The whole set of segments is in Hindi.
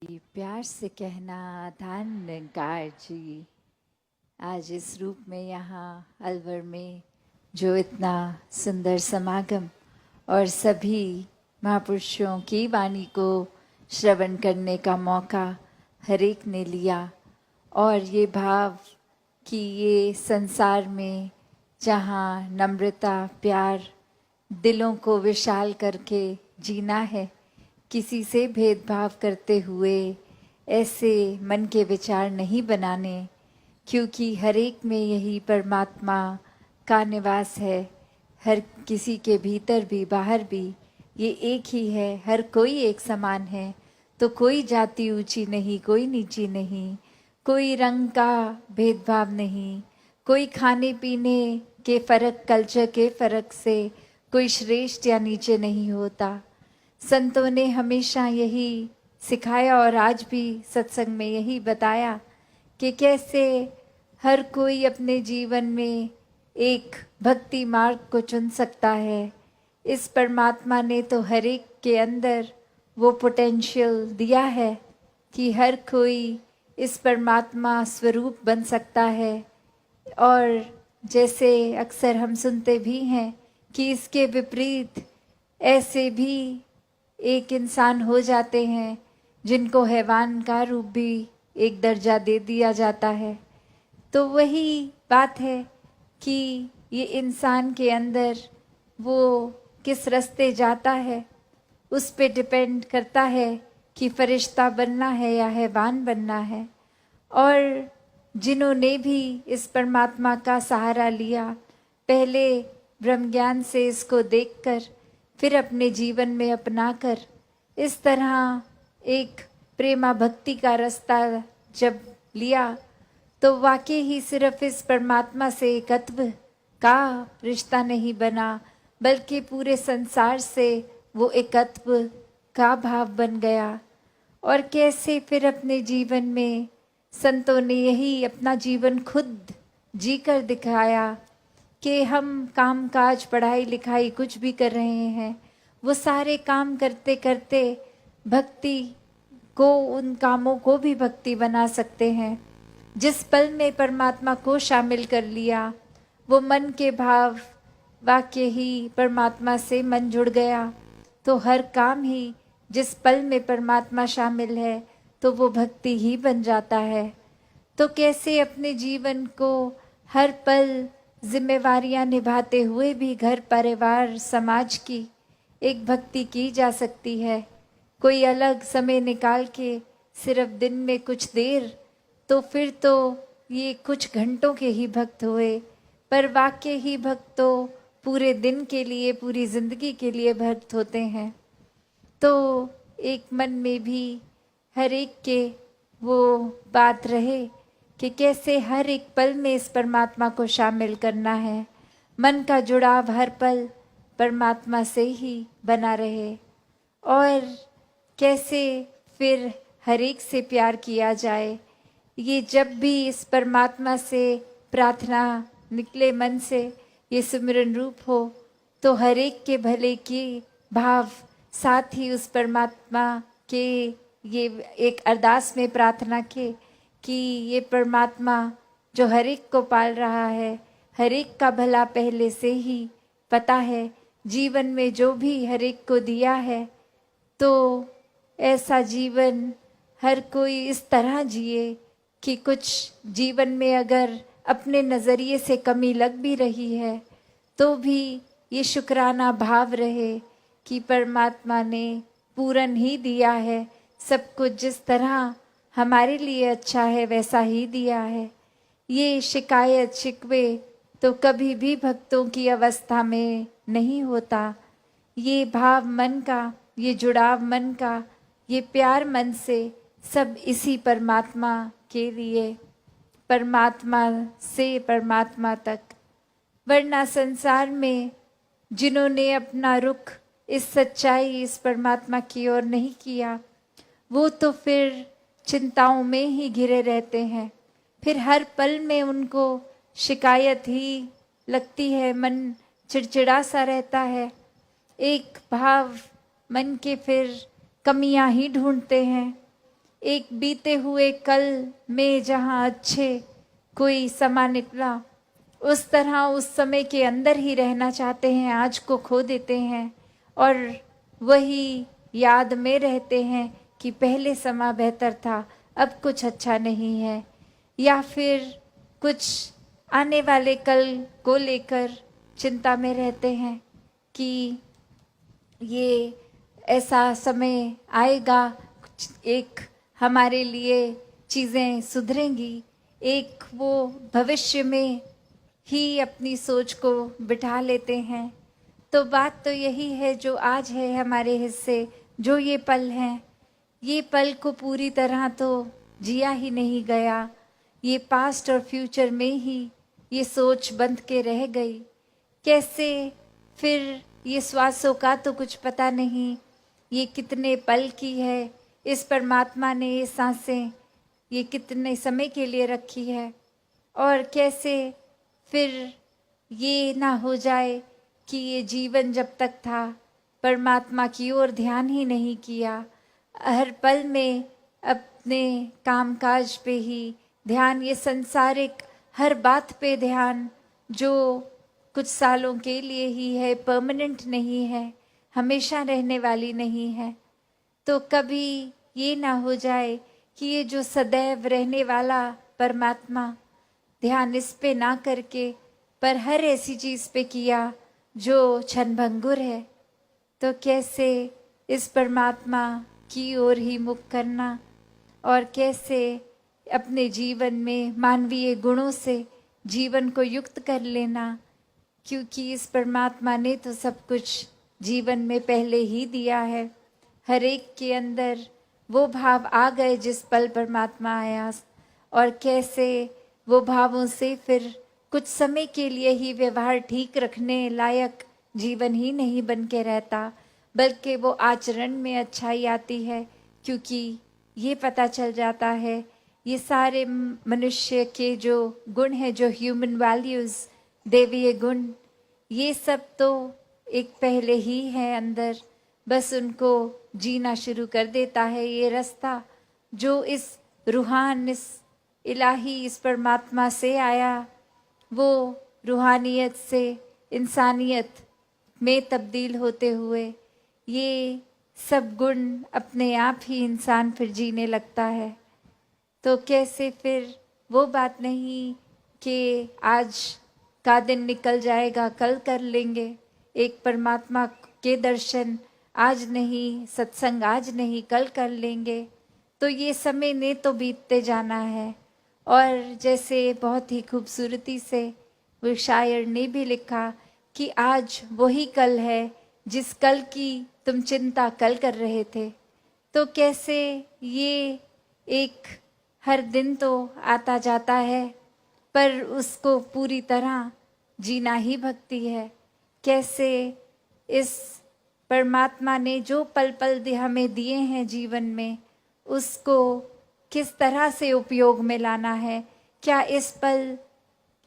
प्यार से कहना धन्यकार जी। आज इस रूप में यहाँ अलवर में जो इतना सुंदर समागम और सभी महापुरुषों की वाणी को श्रवण करने का मौका हर एक ने लिया, और ये भाव कि ये संसार में जहाँ नम्रता प्यार दिलों को विशाल करके जीना है, किसी से भेदभाव करते हुए ऐसे मन के विचार नहीं बनाने, क्योंकि हर एक में यही परमात्मा का निवास है। हर किसी के भीतर भी बाहर भी ये एक ही है। हर कोई एक समान है, तो कोई जाति ऊंची नहीं, कोई नीची नहीं, कोई रंग का भेदभाव नहीं, कोई खाने पीने के फर्क, कल्चर के फर्क से कोई श्रेष्ठ या नीचे नहीं होता। संतों ने हमेशा यही सिखाया और आज भी सत्संग में यही बताया कि कैसे हर कोई अपने जीवन में एक भक्ति मार्ग को चुन सकता है। इस परमात्मा ने तो हर एक के अंदर वो पोटेंशियल दिया है कि हर कोई इस परमात्मा स्वरूप बन सकता है। और जैसे अक्सर हम सुनते भी हैं कि इसके विपरीत ऐसे भी एक इंसान हो जाते हैं जिनको हैवान का रूप भी एक दर्जा दे दिया जाता है। तो वही बात है कि ये इंसान के अंदर वो किस रास्ते जाता है, उस पे डिपेंड करता है कि फरिश्ता बनना है या हैवान बनना है। और जिन्होंने भी इस परमात्मा का सहारा लिया, पहले ब्रह्म ज्ञान से इसको देखकर फिर अपने जीवन में अपनाकर इस तरह एक प्रेमा भक्ति का रास्ता जब लिया, तो वाकई ही सिर्फ इस परमात्मा से एकत्व का रिश्ता नहीं बना, बल्कि पूरे संसार से वो एकत्व का भाव बन गया। और कैसे फिर अपने जीवन में संतों ने यही अपना जीवन खुद जी कर दिखाया कि हम काम काज पढ़ाई लिखाई कुछ भी कर रहे हैं, वो सारे काम करते करते भक्ति को, उन कामों को भी भक्ति बना सकते हैं। जिस पल में परमात्मा को शामिल कर लिया, वो मन के भाव वाक्य ही परमात्मा से मन जुड़ गया, तो हर काम ही जिस पल में परमात्मा शामिल है तो वो भक्ति ही बन जाता है। तो कैसे अपने जीवन को हर पल जिम्मेवारियां निभाते हुए भी घर परिवार समाज की एक भक्ति की जा सकती है। कोई अलग समय निकाल के सिर्फ दिन में कुछ देर, तो फिर तो ये कुछ घंटों के ही भक्त हुए, पर वाकई ही भक्त तो पूरे दिन के लिए, पूरी जिंदगी के लिए भक्त होते हैं। तो एक मन में भी हर एक के वो बात रहे कि कैसे हर एक पल में इस परमात्मा को शामिल करना है। मन का जुड़ाव हर पल परमात्मा से ही बना रहे, और कैसे फिर हर एक से प्यार किया जाए। ये जब भी इस परमात्मा से प्रार्थना निकले मन से, ये सिमरन रूप हो, तो हर एक के भले की भाव साथ ही उस परमात्मा के ये एक अरदास में प्रार्थना के कि ये परमात्मा जो हर एक को पाल रहा है, हर एक का भला पहले से ही पता है, जीवन में जो भी हर एक को दिया है, तो ऐसा जीवन हर कोई इस तरह जिए कि कुछ जीवन में अगर अपने नज़रिए से कमी लग भी रही है तो भी ये शुक्राना भाव रहे कि परमात्मा ने पूर्ण ही दिया है, सब कुछ जिस तरह हमारे लिए अच्छा है वैसा ही दिया है। ये शिकायत शिकवे तो कभी भी भक्तों की अवस्था में नहीं होता। ये भाव मन का, ये जुड़ाव मन का, ये प्यार मन से, सब इसी परमात्मा के लिए, परमात्मा से परमात्मा तक। वरना संसार में जिन्होंने अपना रुख इस सच्चाई, इस परमात्मा की ओर नहीं किया, वो तो फिर चिंताओं में ही घिरे रहते हैं। फिर हर पल में उनको शिकायत ही लगती है, मन चिड़चिड़ा सा रहता है, एक भाव मन के फिर कमियां ही ढूंढते हैं। एक बीते हुए कल में जहाँ अच्छे कोई समा निकला, उस तरह उस समय के अंदर ही रहना चाहते हैं, आज को खो देते हैं और वही याद में रहते हैं कि पहले समा बेहतर था, अब कुछ अच्छा नहीं है। या फिर कुछ आने वाले कल को लेकर चिंता में रहते हैं कि ये ऐसा समय आएगा, एक हमारे लिए चीज़ें सुधरेंगी, एक वो भविष्य में ही अपनी सोच को बिठा लेते हैं। तो बात तो यही है, जो आज है हमारे हिस्से, जो ये पल हैं, ये पल को पूरी तरह तो जिया ही नहीं गया। ये पास्ट और फ्यूचर में ही ये सोच बंध के रह गई। कैसे फिर ये श्वासों का तो कुछ पता नहीं, ये कितने पल की है, इस परमात्मा ने ये सांसें ये कितने समय के लिए रखी है। और कैसे फिर ये ना हो जाए कि ये जीवन जब तक था परमात्मा की ओर ध्यान ही नहीं किया, हर पल में अपने कामकाज पे ही ध्यान, ये संसारिक हर बात पे ध्यान, जो कुछ सालों के लिए ही है, परमानेंट नहीं है, हमेशा रहने वाली नहीं है। तो कभी ये ना हो जाए कि ये जो सदैव रहने वाला परमात्मा, ध्यान इस पे ना करके पर हर ऐसी चीज़ पे किया जो क्षणभंगुर है, तो कैसे इस परमात्मा की ओर ही मुख करना और कैसे अपने जीवन में मानवीय गुणों से जीवन को युक्त कर लेना, क्योंकि इस परमात्मा ने तो सब कुछ जीवन में पहले ही दिया है। हर एक के अंदर वो भाव आ गए जिस पल परमात्मा आया, और कैसे वो भावों से फिर कुछ समय के लिए ही व्यवहार ठीक रखने लायक जीवन ही नहीं बन के रहता, बल्कि वो आचरण में अच्छाई आती है, क्योंकि ये पता चल जाता है ये सारे मनुष्य के जो गुण हैं, जो ह्यूमन वैल्यूज़, देवीय गुण, ये सब तो एक पहले ही है अंदर, बस उनको जीना शुरू कर देता है ये रास्ता जो इस रूहान, इस इलाही, इस परमात्मा से आया, वो रूहानियत से इंसानियत में तब्दील होते हुए ये सब गुण अपने आप ही इंसान फिर जीने लगता है। तो कैसे फिर वो बात नहीं कि आज का दिन निकल जाएगा, कल कर लेंगे, एक परमात्मा के दर्शन आज नहीं, सत्संग आज नहीं, कल कर लेंगे, तो ये समय ने तो बीतते जाना है। और जैसे बहुत ही खूबसूरती से वो शायर ने भी लिखा कि आज वही कल है जिस कल की तुम चिंता कल कर रहे थे। तो कैसे ये एक हर दिन तो आता जाता है, पर उसको पूरी तरह जीना ही भक्ति है। कैसे इस परमात्मा ने जो पल पल हमें दिए हैं जीवन में, उसको किस तरह से उपयोग में लाना है। क्या इस पल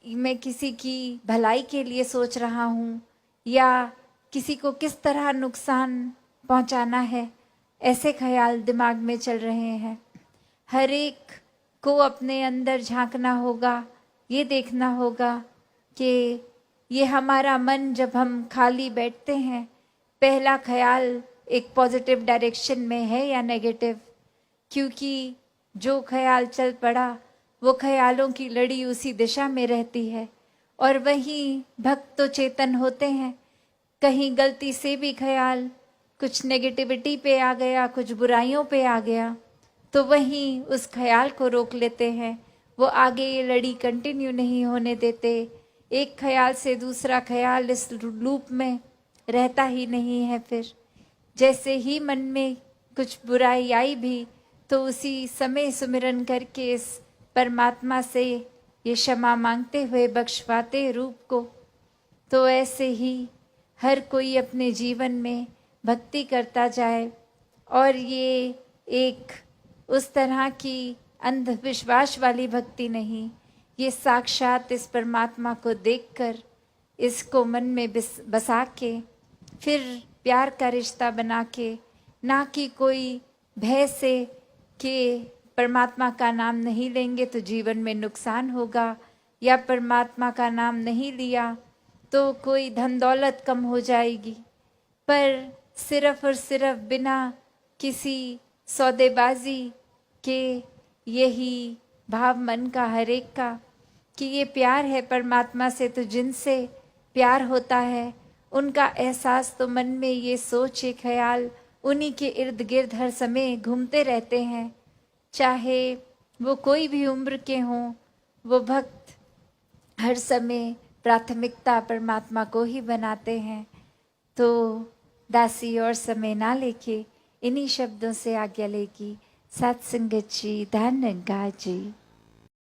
मैं किसी की भलाई के लिए सोच रहा हूँ, या किसी को किस तरह नुकसान पहुँचाना है, ऐसे ख्याल दिमाग में चल रहे हैं। हर एक को अपने अंदर झांकना होगा, ये देखना होगा कि ये हमारा मन जब हम खाली बैठते हैं, पहला ख्याल एक पॉजिटिव डायरेक्शन में है या नेगेटिव, क्योंकि जो ख्याल चल पड़ा वो ख्यालों की लड़ी उसी दिशा में रहती है। और वहीं भक्त तो चेतन होते हैं, कहीं गलती से भी ख्याल कुछ नेगेटिविटी पे आ गया, कुछ बुराइयों पे आ गया, तो वहीं उस ख्याल को रोक लेते हैं, वो आगे ये लड़ी कंटिन्यू नहीं होने देते। एक ख्याल से दूसरा ख्याल इस लूप में रहता ही नहीं है। फिर जैसे ही मन में कुछ बुराई आई भी, तो उसी समय सुमिरन करके इस परमात्मा से ये क्षमा मांगते हुए बख्शवाते रूप को, तो ऐसे ही हर कोई अपने जीवन में भक्ति करता जाए। और ये एक उस तरह की अंधविश्वास वाली भक्ति नहीं, ये साक्षात इस परमात्मा को देखकर, इसको मन में बसा के, फिर प्यार का रिश्ता बना के, ना कि कोई भय से कि परमात्मा का नाम नहीं लेंगे तो जीवन में नुकसान होगा, या परमात्मा का नाम नहीं लिया तो कोई धन दौलत कम हो जाएगी। पर सिर्फ और सिर्फ बिना किसी सौदेबाजी के यही भाव मन का हर एक का कि ये प्यार है परमात्मा से, तो जिनसे प्यार होता है उनका एहसास तो मन में, ये सोच ये ख्याल उन्हीं के इर्द गिर्द हर समय घूमते रहते हैं। चाहे वो कोई भी उम्र के हों, वो भक्त हर समय प्राथमिकता परमात्मा को ही बनाते हैं। तो दासी और समय ना लेके इन्हीं शब्दों से आज्ञा लेगी। सत्संगत जी, धन्यवाद जी।